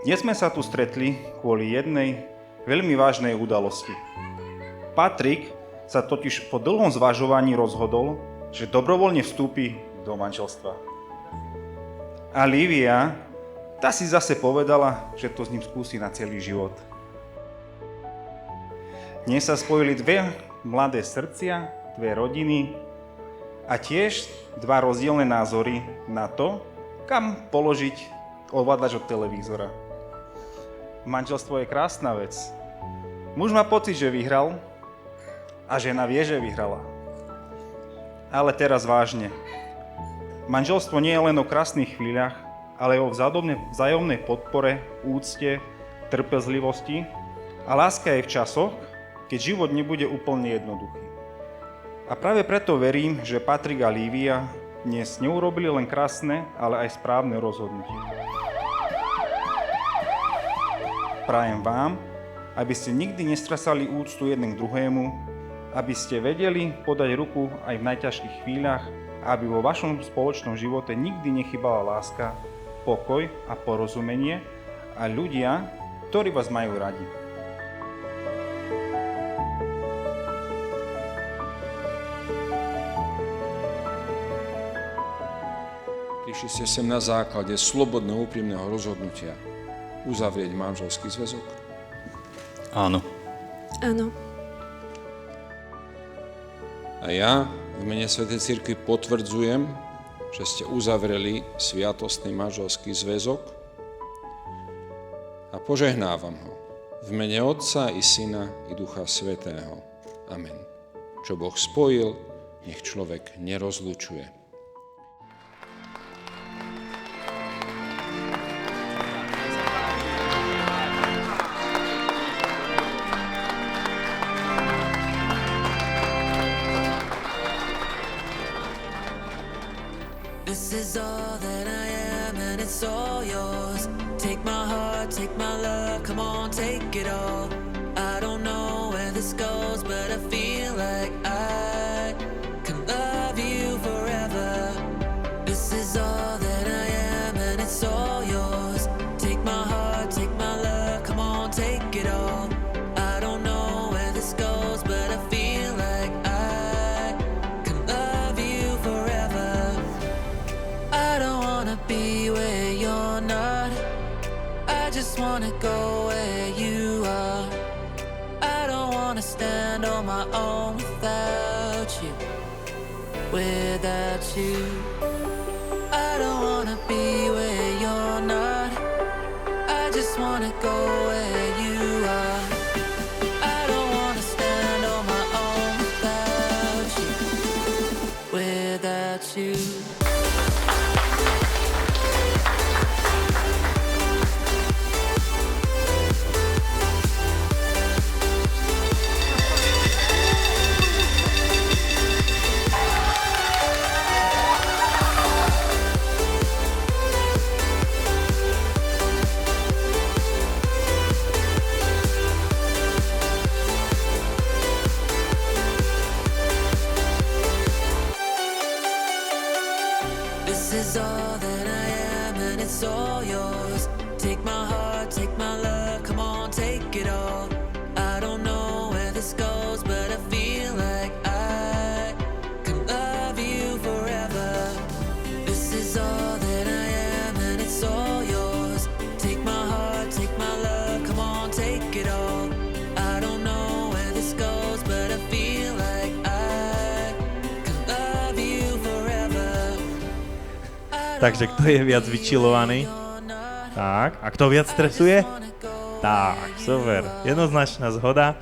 Dnes sme sa tu stretli kvôli jednej veľmi vážnej udalosti. Patrik sa totiž po dlhom zvažovaní rozhodol, že dobrovoľne vstúpi do manželstva. A Lívia, tá si zase povedala, že to s ním skúsi na celý život. Dnes sa spojili dve mladé srdcia, dve rodiny a tiež dva rozdielne názory na to, kam položiť ovládač od televízora. Manželstvo je krásna vec. Muž má pocit, že vyhral a žena vie, že vyhrala. Ale teraz vážne. Manželstvo nie je len o krásnych chvíľach, ale o vzájomnej podpore, úcte, trpezlivosti a láska je v časoch, keď život nebude úplne jednoduchý. A práve preto verím, že Patrik a Lívia dnes neurobili len krásne, ale aj správne rozhodnutie. Prajem vám, aby ste nikdy nestrasali úctu jeden k druhému, aby ste vedeli podať ruku aj v najťažších chvíľach a aby vo vašom spoločnom živote nikdy nechybala láska, pokoj a porozumenie a ľudia, ktorí vás majú radi. Prišli ste sem na základe slobodného, úprimného rozhodnutia uzavrieť manželský zväzok? Áno. Áno. A ja v mene Svätej Cirkvi potvrdzujem, že ste uzavreli sviatostný manželský zväzok a požehnávam ho v mene Otca i Syna i Ducha Svätého. Amen. Čo Boh spojil, nech človek nerozlučuje. This is all that I am and it's all yours. Take my heart, take my love, come on, take it all. I don't know where this goes, but I feel like I can love you forever. This is all that I am and it's all yours. Take my heart, take my love, come on, take it all. I don't know where this goes, but I feel like I can love you forever. I don't wanna be where you're not. I just wanna go where you are. I don't wanna stand on my own without you. Without you. I don't wanna be where you're not. I just wanna go where you are. I don't wanna stand on my own without you. Without you. This is all that I am and it's all yours. Take my heart, take my love, come on, take it all. I don't know where this goes, but I feel like I can love you forever. This is all that I am and it's all yours. Take my heart, take my love, come on, take it all. I don't know where this goes, but I feel like I can love you forever. Takže kto je viac vyčilovaný? Tak. A kto viac stresuje? Tak, super. Jednoznačná zhoda.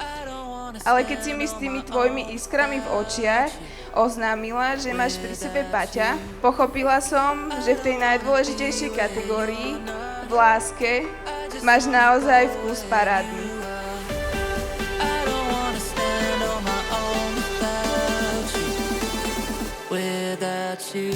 Ale keď si mi s tými tvojimi iskrami v očiach oznámila, že máš pri sebe Paťa, pochopila som, že v tej najdôležitejšej kategórii, v láske, máš naozaj vkus parádny. I don't wanna stand on my own without you.